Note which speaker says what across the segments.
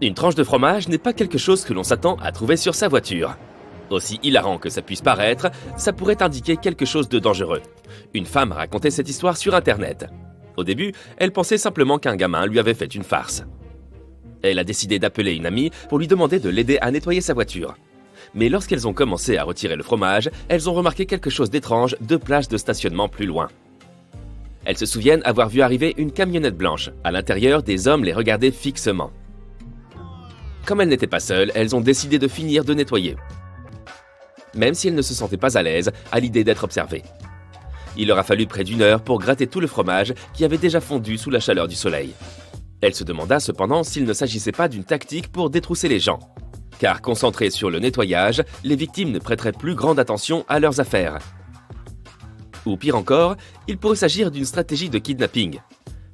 Speaker 1: Une tranche de fromage n'est pas quelque chose que l'on s'attend à trouver sur sa voiture. Aussi hilarant que ça puisse paraître, ça pourrait indiquer quelque chose de dangereux. Une femme racontait cette histoire sur Internet. Au début, elle pensait simplement qu'un gamin lui avait fait une farce. Elle a décidé d'appeler une amie pour lui demander de l'aider à nettoyer sa voiture. Mais lorsqu'elles ont commencé à retirer le fromage, elles ont remarqué quelque chose d'étrange 2 places de stationnement plus loin. Elles se souviennent avoir vu arriver une camionnette blanche. À l'intérieur, des hommes les regardaient fixement. Comme elles n'étaient pas seules, elles ont décidé de finir de nettoyer. Même si elles ne se sentaient pas à l'aise à l'idée d'être observées. Il leur a fallu près d'1 heure pour gratter tout le fromage qui avait déjà fondu sous la chaleur du soleil. Elle se demanda cependant s'il ne s'agissait pas d'une tactique pour détrousser les gens. Car concentrées sur le nettoyage, les victimes ne prêteraient plus grande attention à leurs affaires. Ou pire encore, il pourrait s'agir d'une stratégie de kidnapping.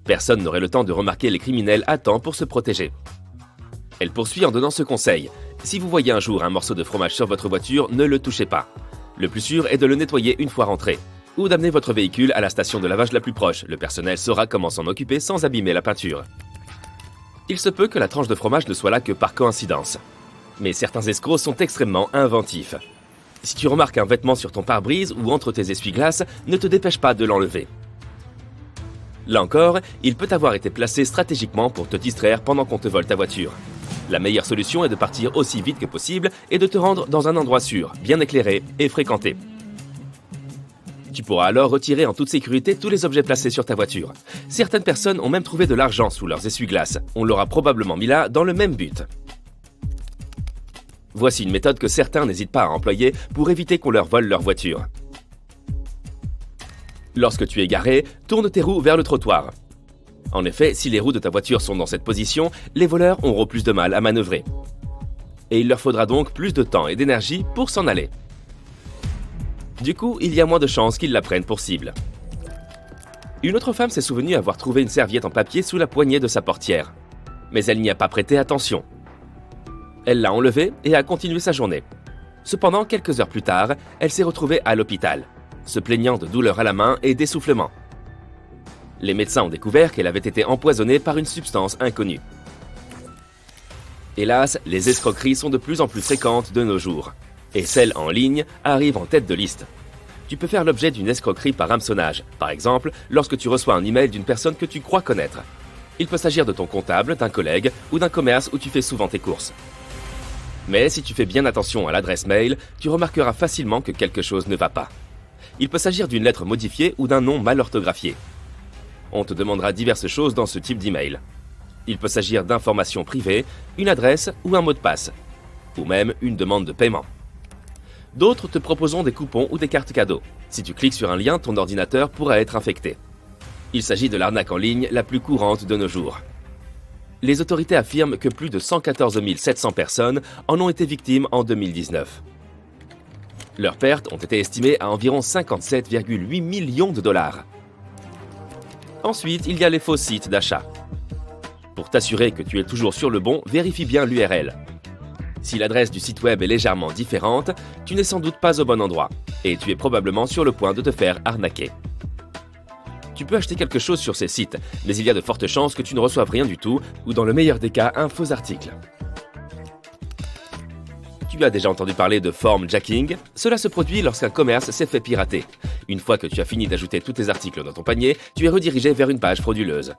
Speaker 1: Personne n'aurait le temps de remarquer les criminels à temps pour se protéger. Elle poursuit en donnant ce conseil. Si vous voyez un jour un morceau de fromage sur votre voiture, ne le touchez pas. Le plus sûr est de le nettoyer une fois rentré. Ou d'amener votre véhicule à la station de lavage la plus proche. Le personnel saura comment s'en occuper sans abîmer la peinture. Il se peut que la tranche de fromage ne soit là que par coïncidence. Mais certains escrocs sont extrêmement inventifs. Si tu remarques un vêtement sur ton pare-brise ou entre tes essuie-glaces, ne te dépêche pas de l'enlever. Là encore, il peut avoir été placé stratégiquement pour te distraire pendant qu'on te vole ta voiture. La meilleure solution est de partir aussi vite que possible et de te rendre dans un endroit sûr, bien éclairé et fréquenté. Tu pourras alors retirer en toute sécurité tous les objets placés sur ta voiture. Certaines personnes ont même trouvé de l'argent sous leurs essuie-glaces. On l'aura probablement mis là dans le même but. Voici une méthode que certains n'hésitent pas à employer pour éviter qu'on leur vole leur voiture. Lorsque tu es garé, tourne tes roues vers le trottoir. En effet, si les roues de ta voiture sont dans cette position, les voleurs auront plus de mal à manœuvrer. Et il leur faudra donc plus de temps et d'énergie pour s'en aller. Du coup, il y a moins de chances qu'ils la prennent pour cible. Une autre femme s'est souvenue avoir trouvé une serviette en papier sous la poignée de sa portière. Mais elle n'y a pas prêté attention. Elle l'a enlevée et a continué sa journée. Cependant, quelques heures plus tard, elle s'est retrouvée à l'hôpital, se plaignant de douleurs à la main et d'essoufflement. Les médecins ont découvert qu'elle avait été empoisonnée par une substance inconnue. Hélas, les escroqueries sont de plus en plus fréquentes de nos jours. Et celles en ligne arrivent en tête de liste. Tu peux faire l'objet d'une escroquerie par hameçonnage, par exemple lorsque tu reçois un email d'une personne que tu crois connaître. Il peut s'agir de ton comptable, d'un collègue ou d'un commerce où tu fais souvent tes courses. Mais si tu fais bien attention à l'adresse mail, tu remarqueras facilement que quelque chose ne va pas. Il peut s'agir d'une lettre modifiée ou d'un nom mal orthographié. On te demandera diverses choses dans ce type d'email. Il peut s'agir d'informations privées, une adresse ou un mot de passe, ou même une demande de paiement. D'autres te proposeront des coupons ou des cartes cadeaux. Si tu cliques sur un lien, ton ordinateur pourra être infecté. Il s'agit de l'arnaque en ligne la plus courante de nos jours. Les autorités affirment que plus de 114 700 personnes en ont été victimes en 2019. Leurs pertes ont été estimées à environ 57,8 millions de dollars. Ensuite, il y a les faux sites d'achat. Pour t'assurer que tu es toujours sur le bon, vérifie bien l'URL. Si l'adresse du site web est légèrement différente, tu n'es sans doute pas au bon endroit et tu es probablement sur le point de te faire arnaquer. Tu peux acheter quelque chose sur ces sites, mais il y a de fortes chances que tu ne reçoives rien du tout ou dans le meilleur des cas, un faux article. Tu as déjà entendu parler de form jacking? Cela se produit lorsqu'un commerce s'est fait pirater. Une fois que tu as fini d'ajouter tous tes articles dans ton panier, tu es redirigé vers une page frauduleuse.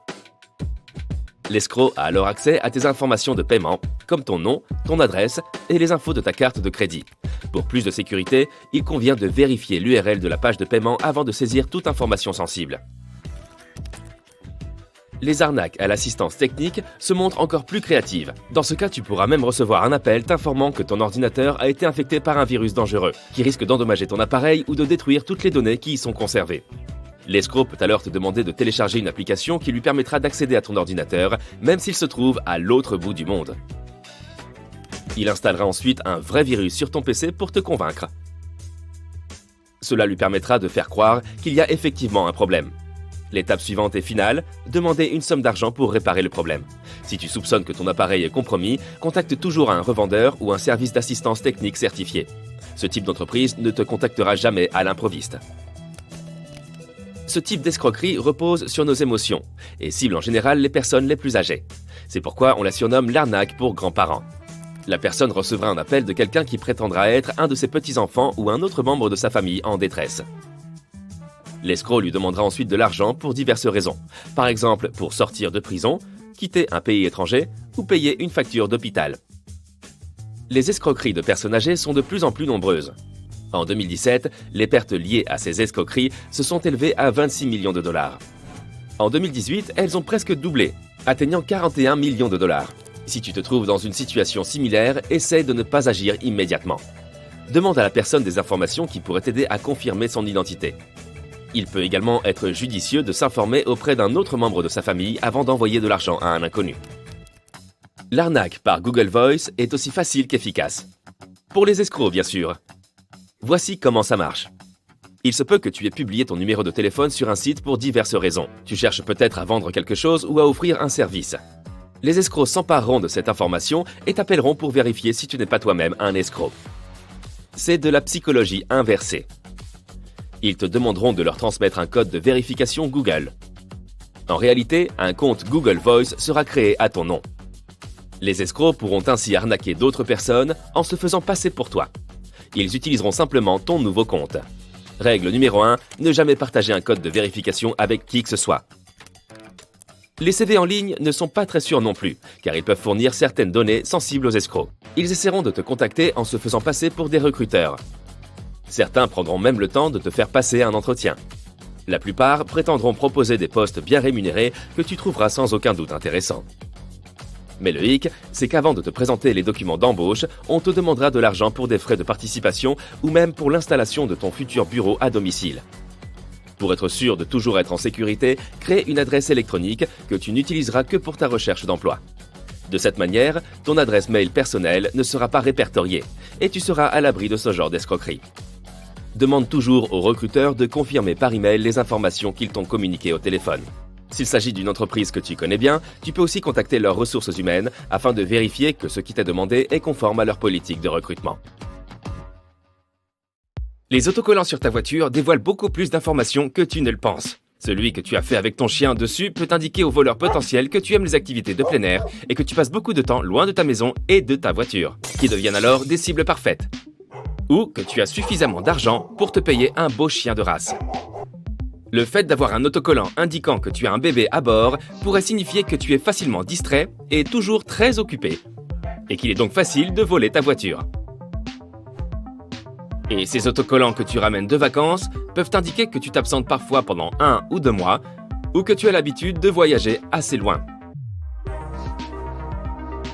Speaker 1: L'escroc a alors accès à tes informations de paiement, comme ton nom, ton adresse et les infos de ta carte de crédit. Pour plus de sécurité, il convient de vérifier l'URL de la page de paiement avant de saisir toute information sensible. Les arnaques à l'assistance technique se montrent encore plus créatives. Dans ce cas, tu pourras même recevoir un appel t'informant que ton ordinateur a été infecté par un virus dangereux, qui risque d'endommager ton appareil ou de détruire toutes les données qui y sont conservées. L'escroc peut alors te demander de télécharger une application qui lui permettra d'accéder à ton ordinateur, même s'il se trouve à l'autre bout du monde. Il installera ensuite un vrai virus sur ton PC pour te convaincre. Cela lui permettra de faire croire qu'il y a effectivement un problème. L'étape suivante et finale, demander une somme d'argent pour réparer le problème. Si tu soupçonnes que ton appareil est compromis, contacte toujours un revendeur ou un service d'assistance technique certifié. Ce type d'entreprise ne te contactera jamais à l'improviste. Ce type d'escroquerie repose sur nos émotions et cible en général les personnes les plus âgées. C'est pourquoi on la surnomme l'arnaque pour grands-parents. La personne recevra un appel de quelqu'un qui prétendra être un de ses petits-enfants ou un autre membre de sa famille en détresse. L'escroc lui demandera ensuite de l'argent pour diverses raisons. Par exemple, pour sortir de prison, quitter un pays étranger ou payer une facture d'hôpital. Les escroqueries de personnes âgées sont de plus en plus nombreuses. En 2017, les pertes liées à ces escroqueries se sont élevées à 26 millions de dollars. En 2018, elles ont presque doublé, atteignant 41 millions de dollars. Si tu te trouves dans une situation similaire, essaie de ne pas agir immédiatement. Demande à la personne des informations qui pourraient t'aider à confirmer son identité. Il peut également être judicieux de s'informer auprès d'un autre membre de sa famille avant d'envoyer de l'argent à un inconnu. L'arnaque par Google Voice est aussi facile qu'efficace. Pour les escrocs, bien sûr. Voici comment ça marche. Il se peut que tu aies publié ton numéro de téléphone sur un site pour diverses raisons. Tu cherches peut-être à vendre quelque chose ou à offrir un service. Les escrocs s'empareront de cette information et t'appelleront pour vérifier si tu n'es pas toi-même un escroc. C'est de la psychologie inversée. Ils te demanderont de leur transmettre un code de vérification Google. En réalité, un compte Google Voice sera créé à ton nom. Les escrocs pourront ainsi arnaquer d'autres personnes en se faisant passer pour toi. Ils utiliseront simplement ton nouveau compte. Règle numéro 1, ne jamais partager un code de vérification avec qui que ce soit. Les CV en ligne ne sont pas très sûrs non plus, car ils peuvent fournir certaines données sensibles aux escrocs. Ils essaieront de te contacter en se faisant passer pour des recruteurs. Certains prendront même le temps de te faire passer un entretien. La plupart prétendront proposer des postes bien rémunérés que tu trouveras sans aucun doute intéressants. Mais le hic, c'est qu'avant de te présenter les documents d'embauche, on te demandera de l'argent pour des frais de participation ou même pour l'installation de ton futur bureau à domicile. Pour être sûr de toujours être en sécurité, crée une adresse électronique que tu n'utiliseras que pour ta recherche d'emploi. De cette manière, ton adresse mail personnelle ne sera pas répertoriée et tu seras à l'abri de ce genre d'escroquerie. Demande toujours aux recruteurs de confirmer par email les informations qu'ils t'ont communiquées au téléphone. S'il s'agit d'une entreprise que tu connais bien, tu peux aussi contacter leurs ressources humaines afin de vérifier que ce qui t'est demandé est conforme à leur politique de recrutement. Les autocollants sur ta voiture dévoilent beaucoup plus d'informations que tu ne le penses. Celui que tu as fait avec ton chien dessus peut indiquer aux voleurs potentiels que tu aimes les activités de plein air et que tu passes beaucoup de temps loin de ta maison et de ta voiture, qui deviennent alors des cibles parfaites. Ou que tu as suffisamment d'argent pour te payer un beau chien de race. Le fait d'avoir un autocollant indiquant que tu as un bébé à bord pourrait signifier que tu es facilement distrait et toujours très occupé, et qu'il est donc facile de voler ta voiture. Et ces autocollants que tu ramènes de vacances peuvent indiquer que tu t'absentes parfois pendant 1 ou 2 mois, ou que tu as l'habitude de voyager assez loin.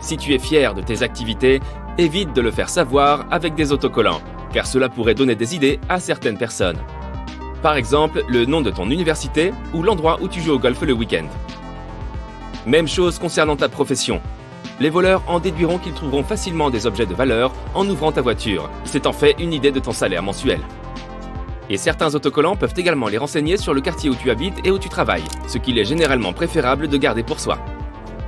Speaker 1: Si tu es fier de tes activités, évite de le faire savoir avec des autocollants, car cela pourrait donner des idées à certaines personnes. Par exemple, le nom de ton université ou l'endroit où tu joues au golf le week-end. Même chose concernant ta profession. Les voleurs en déduiront qu'ils trouveront facilement des objets de valeur en ouvrant ta voiture. C'est en fait une idée de ton salaire mensuel. Et certains autocollants peuvent également les renseigner sur le quartier où tu habites et où tu travailles, ce qu'il est généralement préférable de garder pour soi.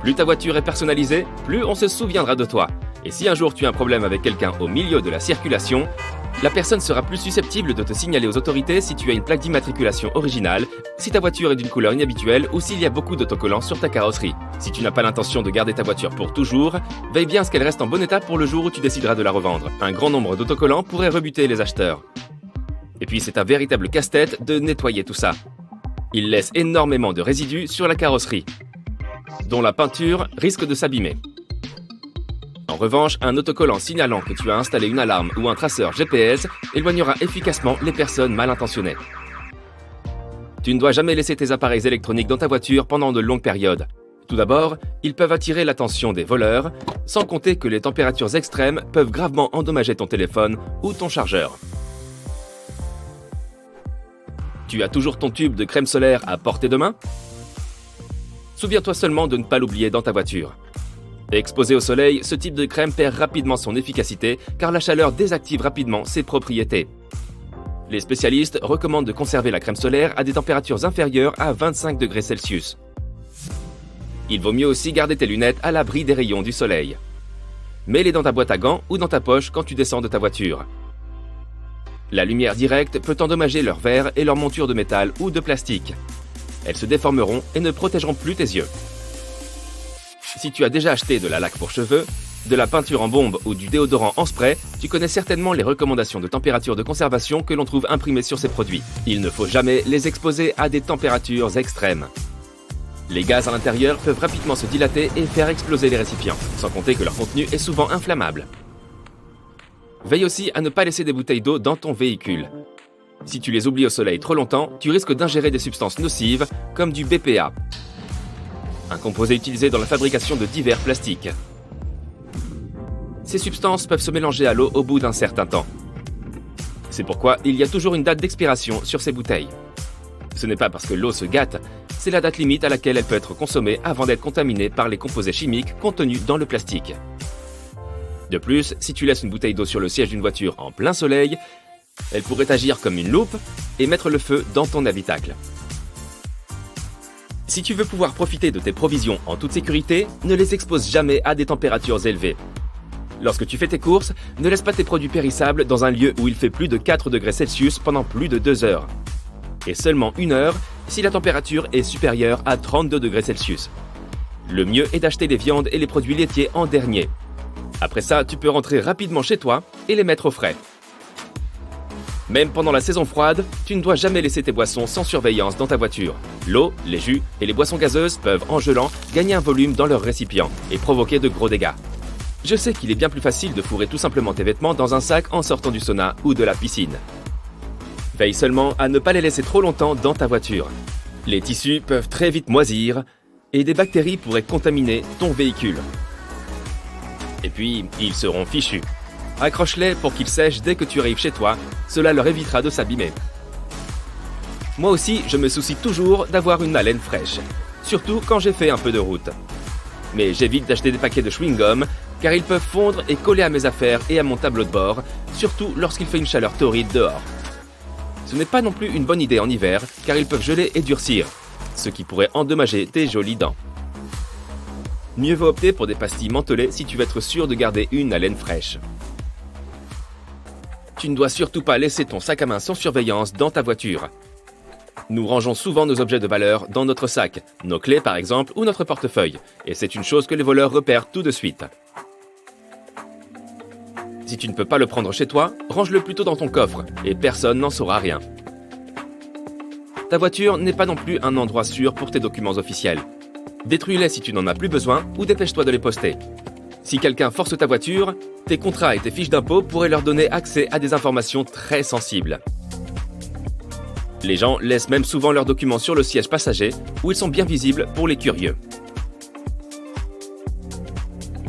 Speaker 1: Plus ta voiture est personnalisée, plus on se souviendra de toi. Et si un jour tu as un problème avec quelqu'un au milieu de la circulation, la personne sera plus susceptible de te signaler aux autorités si tu as une plaque d'immatriculation originale, si ta voiture est d'une couleur inhabituelle ou s'il y a beaucoup d'autocollants sur ta carrosserie. Si tu n'as pas l'intention de garder ta voiture pour toujours, veille bien à ce qu'elle reste en bon état pour le jour où tu décideras de la revendre. Un grand nombre d'autocollants pourrait rebuter les acheteurs. Et puis c'est un véritable casse-tête de nettoyer tout ça. Il laisse énormément de résidus sur la carrosserie, dont la peinture risque de s'abîmer. En revanche, un autocollant signalant que tu as installé une alarme ou un traceur GPS éloignera efficacement les personnes mal intentionnées. Tu ne dois jamais laisser tes appareils électroniques dans ta voiture pendant de longues périodes. Tout d'abord, ils peuvent attirer l'attention des voleurs, sans compter que les températures extrêmes peuvent gravement endommager ton téléphone ou ton chargeur. Tu as toujours ton tube de crème solaire à portée de main ? Souviens-toi seulement de ne pas l'oublier dans ta voiture. Exposé au soleil, ce type de crème perd rapidement son efficacité car la chaleur désactive rapidement ses propriétés. Les spécialistes recommandent de conserver la crème solaire à des températures inférieures à 25 degrés Celsius. Il vaut mieux aussi garder tes lunettes à l'abri des rayons du soleil. Mets-les dans ta boîte à gants ou dans ta poche quand tu descends de ta voiture. La lumière directe peut endommager leurs verres et leurs montures de métal ou de plastique. Elles se déformeront et ne protégeront plus tes yeux. Si tu as déjà acheté de la laque pour cheveux, de la peinture en bombe ou du déodorant en spray, tu connais certainement les recommandations de température de conservation que l'on trouve imprimées sur ces produits. Il ne faut jamais les exposer à des températures extrêmes. Les gaz à l'intérieur peuvent rapidement se dilater et faire exploser les récipients, sans compter que leur contenu est souvent inflammable. Veille aussi à ne pas laisser des bouteilles d'eau dans ton véhicule. Si tu les oublies au soleil trop longtemps, tu risques d'ingérer des substances nocives comme du BPA, un composé utilisé dans la fabrication de divers plastiques. Ces substances peuvent se mélanger à l'eau au bout d'un certain temps. C'est pourquoi il y a toujours une date d'expiration sur ces bouteilles. Ce n'est pas parce que l'eau se gâte, c'est la date limite à laquelle elle peut être consommée avant d'être contaminée par les composés chimiques contenus dans le plastique. De plus, si tu laisses une bouteille d'eau sur le siège d'une voiture en plein soleil, elle pourrait agir comme une loupe et mettre le feu dans ton habitacle. Si tu veux pouvoir profiter de tes provisions en toute sécurité, ne les expose jamais à des températures élevées. Lorsque tu fais tes courses, ne laisse pas tes produits périssables dans un lieu où il fait plus de 4 degrés Celsius pendant plus de 2 heures. Et seulement 1 heure si la température est supérieure à 32 degrés Celsius. Le mieux est d'acheter les viandes et les produits laitiers en dernier. Après ça, tu peux rentrer rapidement chez toi et les mettre au frais. Même pendant la saison froide, tu ne dois jamais laisser tes boissons sans surveillance dans ta voiture. L'eau, les jus et les boissons gazeuses peuvent, en gelant, gagner un volume dans leur récipient et provoquer de gros dégâts. Je sais qu'il est bien plus facile de fourrer tout simplement tes vêtements dans un sac en sortant du sauna ou de la piscine. Veille seulement à ne pas les laisser trop longtemps dans ta voiture. Les tissus peuvent très vite moisir et des bactéries pourraient contaminer ton véhicule. Et puis, ils seront fichus. Accroche-les pour qu'ils sèchent dès que tu arrives chez toi, cela leur évitera de s'abîmer. Moi aussi, je me soucie toujours d'avoir une haleine fraîche, surtout quand j'ai fait un peu de route. Mais j'évite d'acheter des paquets de chewing-gum, car ils peuvent fondre et coller à mes affaires et à mon tableau de bord, surtout lorsqu'il fait une chaleur torride dehors. Ce n'est pas non plus une bonne idée en hiver, car ils peuvent geler et durcir, ce qui pourrait endommager tes jolies dents. Mieux vaut opter pour des pastilles mentholées si tu veux être sûr de garder une haleine fraîche. Tu ne dois surtout pas laisser ton sac à main sans surveillance dans ta voiture. Nous rangeons souvent nos objets de valeur dans notre sac, nos clés par exemple ou notre portefeuille, et c'est une chose que les voleurs repèrent tout de suite. Si tu ne peux pas le prendre chez toi, range-le plutôt dans ton coffre, et personne n'en saura rien. Ta voiture n'est pas non plus un endroit sûr pour tes documents officiels. Détruis-les si tu n'en as plus besoin ou dépêche-toi de les poster. Si quelqu'un force ta voiture, tes contrats et tes fiches d'impôt pourraient leur donner accès à des informations très sensibles. Les gens laissent même souvent leurs documents sur le siège passager, où ils sont bien visibles pour les curieux.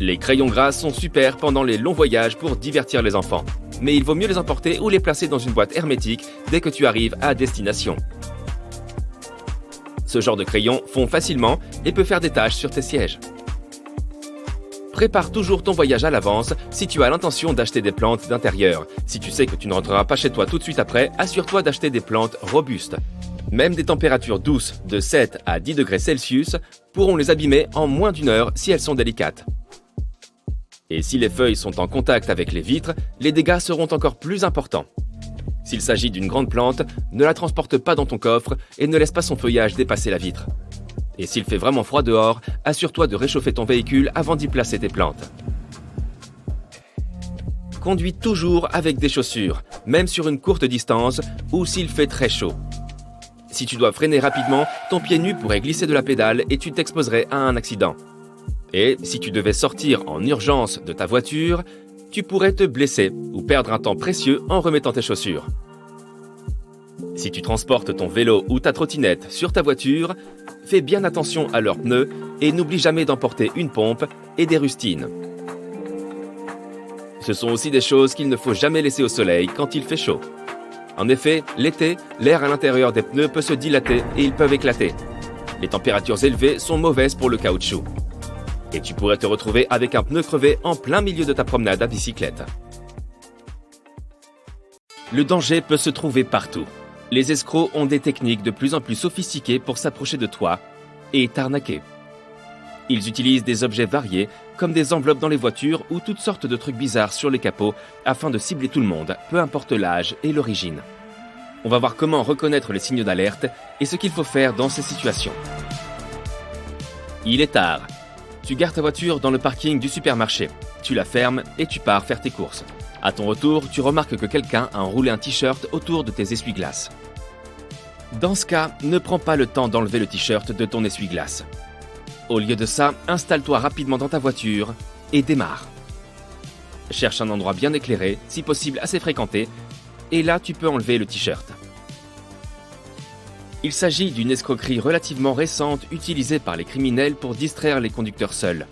Speaker 1: Les crayons gras sont super pendant les longs voyages pour divertir les enfants, mais il vaut mieux les emporter ou les placer dans une boîte hermétique dès que tu arrives à destination. Ce genre de crayon fond facilement et peut faire des taches sur tes sièges. Prépare toujours ton voyage à l'avance si tu as l'intention d'acheter des plantes d'intérieur. Si tu sais que tu ne rentreras pas chez toi tout de suite après, assure-toi d'acheter des plantes robustes. Même des températures douces de 7 à 10 degrés Celsius pourront les abîmer en moins d'1 heure si elles sont délicates. Et si les feuilles sont en contact avec les vitres, les dégâts seront encore plus importants. S'il s'agit d'une grande plante, ne la transporte pas dans ton coffre et ne laisse pas son feuillage dépasser la vitre. Et s'il fait vraiment froid dehors, assure-toi de réchauffer ton véhicule avant d'y placer tes plantes. Conduis toujours avec des chaussures, même sur une courte distance ou s'il fait très chaud. Si tu dois freiner rapidement, ton pied nu pourrait glisser de la pédale et tu t'exposerais à un accident. Et si tu devais sortir en urgence de ta voiture, tu pourrais te blesser ou perdre un temps précieux en remettant tes chaussures. Si tu transportes ton vélo ou ta trottinette sur ta voiture, fais bien attention à leurs pneus et n'oublie jamais d'emporter une pompe et des rustines. Ce sont aussi des choses qu'il ne faut jamais laisser au soleil quand il fait chaud. En effet, l'été, l'air à l'intérieur des pneus peut se dilater et ils peuvent éclater. Les températures élevées sont mauvaises pour le caoutchouc. Et tu pourrais te retrouver avec un pneu crevé en plein milieu de ta promenade à bicyclette. Le danger peut se trouver partout. Les escrocs ont des techniques de plus en plus sophistiquées pour s'approcher de toi et t'arnaquer. Ils utilisent des objets variés, comme des enveloppes dans les voitures ou toutes sortes de trucs bizarres sur les capots, afin de cibler tout le monde, peu importe l'âge et l'origine. On va voir comment reconnaître les signaux d'alerte et ce qu'il faut faire dans ces situations. Il est tard. Tu gares ta voiture dans le parking du supermarché. Tu la fermes et tu pars faire tes courses. À ton retour, tu remarques que quelqu'un a enroulé un t-shirt autour de tes essuie-glaces. Dans ce cas, ne prends pas le temps d'enlever le t-shirt de ton essuie-glace. Au lieu de ça, installe-toi rapidement dans ta voiture et démarre. Cherche un endroit bien éclairé, si possible assez fréquenté, et là tu peux enlever le t-shirt. Il s'agit d'une escroquerie relativement récente utilisée par les criminels pour distraire les conducteurs seuls.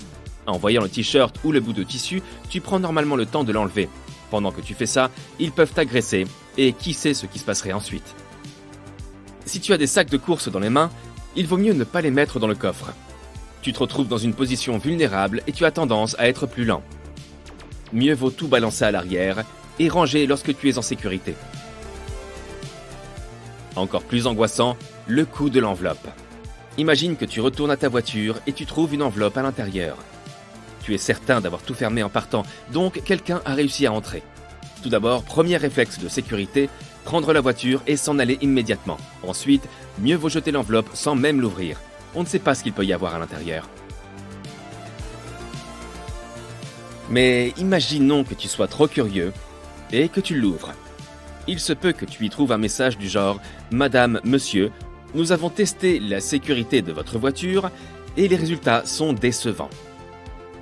Speaker 1: En voyant le t-shirt ou le bout de tissu, tu prends normalement le temps de l'enlever. Pendant que tu fais ça, ils peuvent t'agresser, et qui sait ce qui se passerait ensuite. Si tu as des sacs de courses dans les mains, il vaut mieux ne pas les mettre dans le coffre. Tu te retrouves dans une position vulnérable et tu as tendance à être plus lent. Mieux vaut tout balancer à l'arrière et ranger lorsque tu es en sécurité. Encore plus angoissant, le coût de l'enveloppe. Imagine que tu retournes à ta voiture et tu trouves une enveloppe à l'intérieur. Tu es certain d'avoir tout fermé en partant, donc quelqu'un a réussi à entrer. Tout d'abord, premier réflexe de sécurité, prendre la voiture et s'en aller immédiatement. Ensuite, mieux vaut jeter l'enveloppe sans même l'ouvrir. On ne sait pas ce qu'il peut y avoir à l'intérieur. Mais imaginons que tu sois trop curieux et que tu l'ouvres. Il se peut que tu y trouves un message du genre « Madame, Monsieur, nous avons testé la sécurité de votre voiture et les résultats sont décevants.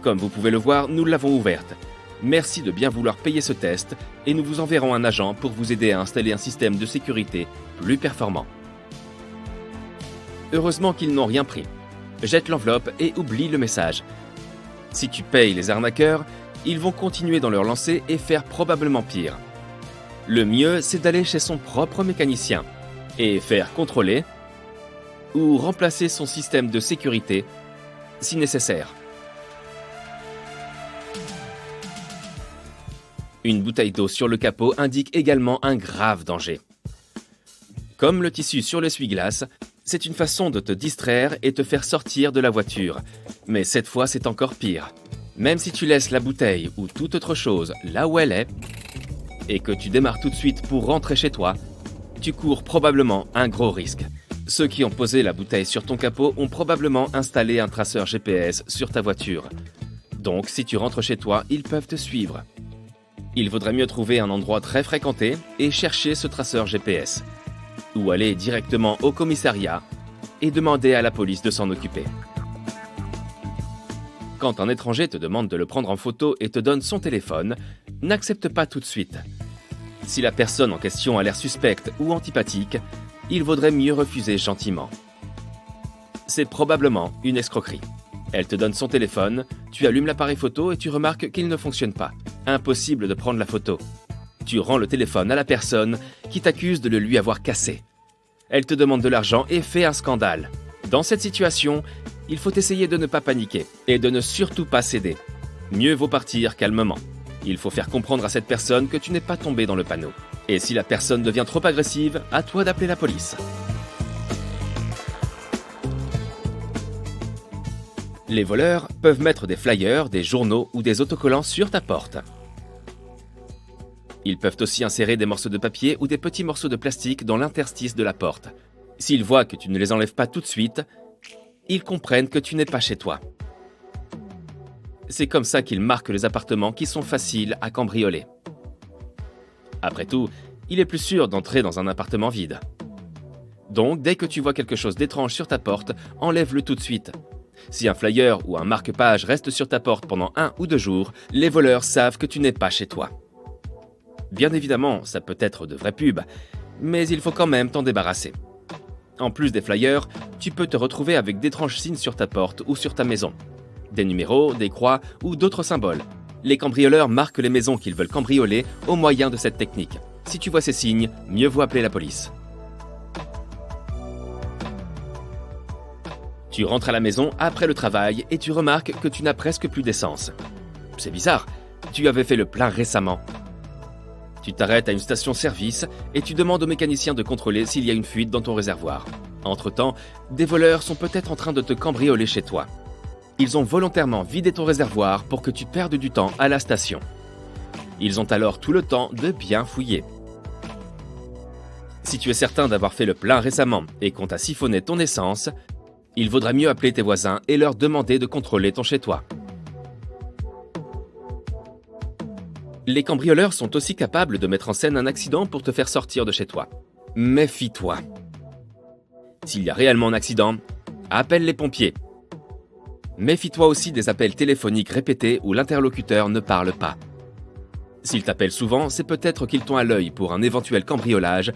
Speaker 1: Comme vous pouvez le voir, nous l'avons ouverte. Merci de bien vouloir payer ce test et nous vous enverrons un agent pour vous aider à installer un système de sécurité plus performant. » Heureusement qu'ils n'ont rien pris. Jette l'enveloppe et oublie le message. Si tu payes les arnaqueurs, ils vont continuer dans leur lancée et faire probablement pire. Le mieux, c'est d'aller chez son propre mécanicien et faire contrôler ou remplacer son système de sécurité si nécessaire. Une bouteille d'eau sur le capot indique également un grave danger. Comme le tissu sur l'essuie-glace, c'est une façon de te distraire et te faire sortir de la voiture. Mais cette fois, c'est encore pire. Même si tu laisses la bouteille ou toute autre chose là où elle est, et que tu démarres tout de suite pour rentrer chez toi, tu cours probablement un gros risque. Ceux qui ont posé la bouteille sur ton capot ont probablement installé un traceur GPS sur ta voiture. Donc, si tu rentres chez toi, ils peuvent te suivre. Il vaudrait mieux trouver un endroit très fréquenté et chercher ce traceur GPS. Ou aller directement au commissariat et demander à la police de s'en occuper. Quand un étranger te demande de le prendre en photo et te donne son téléphone, n'accepte pas tout de suite. Si la personne en question a l'air suspecte ou antipathique, il vaudrait mieux refuser gentiment. C'est probablement une escroquerie. Elle te donne son téléphone, tu allumes l'appareil photo et tu remarques qu'il ne fonctionne pas. Impossible de prendre la photo. Tu rends le téléphone à la personne qui t'accuse de le lui avoir cassé. Elle te demande de l'argent et fait un scandale. Dans cette situation, il faut essayer de ne pas paniquer et de ne surtout pas céder. Mieux vaut partir calmement. Il faut faire comprendre à cette personne que tu n'es pas tombé dans le panneau. Et si la personne devient trop agressive, à toi d'appeler la police. Les voleurs peuvent mettre des flyers, des journaux ou des autocollants sur ta porte. Ils peuvent aussi insérer des morceaux de papier ou des petits morceaux de plastique dans l'interstice de la porte. S'ils voient que tu ne les enlèves pas tout de suite, ils comprennent que tu n'es pas chez toi. C'est comme ça qu'ils marquent les appartements qui sont faciles à cambrioler. Après tout, il est plus sûr d'entrer dans un appartement vide. Donc, dès que tu vois quelque chose d'étrange sur ta porte, enlève-le tout de suite. Si un flyer ou un marque-page reste sur ta porte pendant 1 ou 2 jours, les voleurs savent que tu n'es pas chez toi. Bien évidemment, ça peut être de vraies pubs, mais il faut quand même t'en débarrasser. En plus des flyers, tu peux te retrouver avec d'étranges signes sur ta porte ou sur ta maison. Des numéros, des croix ou d'autres symboles. Les cambrioleurs marquent les maisons qu'ils veulent cambrioler au moyen de cette technique. Si tu vois ces signes, mieux vaut appeler la police. Tu rentres à la maison après le travail et tu remarques que tu n'as presque plus d'essence. C'est bizarre, tu avais fait le plein récemment. Tu t'arrêtes à une station-service et tu demandes au mécanicien de contrôler s'il y a une fuite dans ton réservoir. Entre-temps, des voleurs sont peut-être en train de te cambrioler chez toi. Ils ont volontairement vidé ton réservoir pour que tu perdes du temps à la station. Ils ont alors tout le temps de bien fouiller. Si tu es certain d'avoir fait le plein récemment et qu'on t'a siphonné ton essence, Il vaudrait mieux appeler tes voisins et leur demander de contrôler ton chez-toi. Les cambrioleurs sont aussi capables de mettre en scène un accident pour te faire sortir de chez toi. Méfie-toi. S'il y a réellement un accident, appelle les pompiers. Méfie-toi aussi des appels téléphoniques répétés où l'interlocuteur ne parle pas. S'ils t'appellent souvent, c'est peut-être qu'ils t'ont à l'œil pour un éventuel cambriolage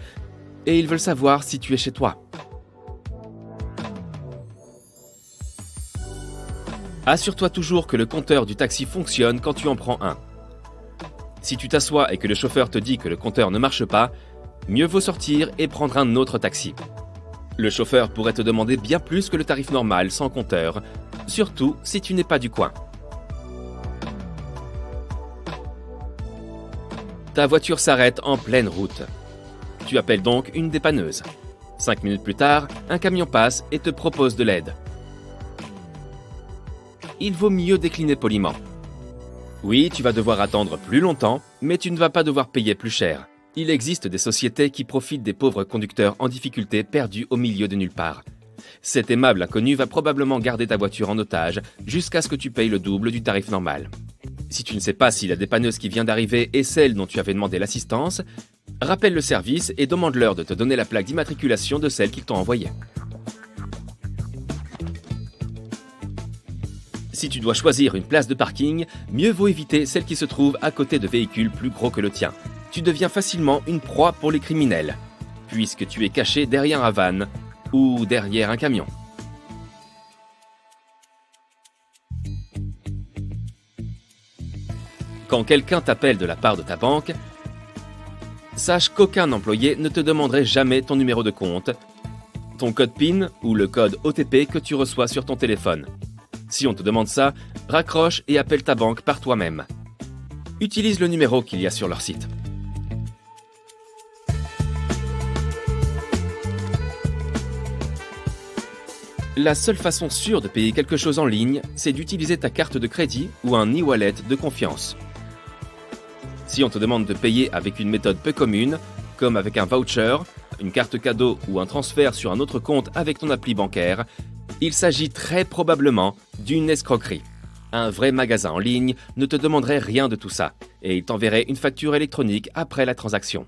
Speaker 1: et ils veulent savoir si tu es chez toi. Assure-toi toujours que le compteur du taxi fonctionne quand tu en prends un. Si tu t'assois et que le chauffeur te dit que le compteur ne marche pas, mieux vaut sortir et prendre un autre taxi. Le chauffeur pourrait te demander bien plus que le tarif normal sans compteur, surtout si tu n'es pas du coin. Ta voiture s'arrête en pleine route. Tu appelles donc une dépanneuse. 5 minutes plus tard, un camion passe et te propose de l'aide. Il vaut mieux décliner poliment. Oui, tu vas devoir attendre plus longtemps, mais tu ne vas pas devoir payer plus cher. Il existe des sociétés qui profitent des pauvres conducteurs en difficulté perdus au milieu de nulle part. Cet aimable inconnu va probablement garder ta voiture en otage jusqu'à ce que tu payes le double du tarif normal. Si tu ne sais pas si la dépanneuse qui vient d'arriver est celle dont tu avais demandé l'assistance, rappelle le service et demande-leur de te donner la plaque d'immatriculation de celle qu'ils t'ont envoyée. Si tu dois choisir une place de parking, mieux vaut éviter celle qui se trouve à côté de véhicules plus gros que le tien. Tu deviens facilement une proie pour les criminels, puisque tu es caché derrière un van ou derrière un camion. Quand quelqu'un t'appelle de la part de ta banque, sache qu'aucun employé ne te demanderait jamais ton numéro de compte, ton code PIN ou le code OTP que tu reçois sur ton téléphone. Si on te demande ça, raccroche et appelle ta banque par toi-même. Utilise le numéro qu'il y a sur leur site. La seule façon sûre de payer quelque chose en ligne, c'est d'utiliser ta carte de crédit ou un e-wallet de confiance. Si on te demande de payer avec une méthode peu commune, comme avec un voucher, une carte cadeau ou un transfert sur un autre compte avec ton appli bancaire, il s'agit très probablement d'une escroquerie. Un vrai magasin en ligne ne te demanderait rien de tout ça et il t'enverrait une facture électronique après la transaction.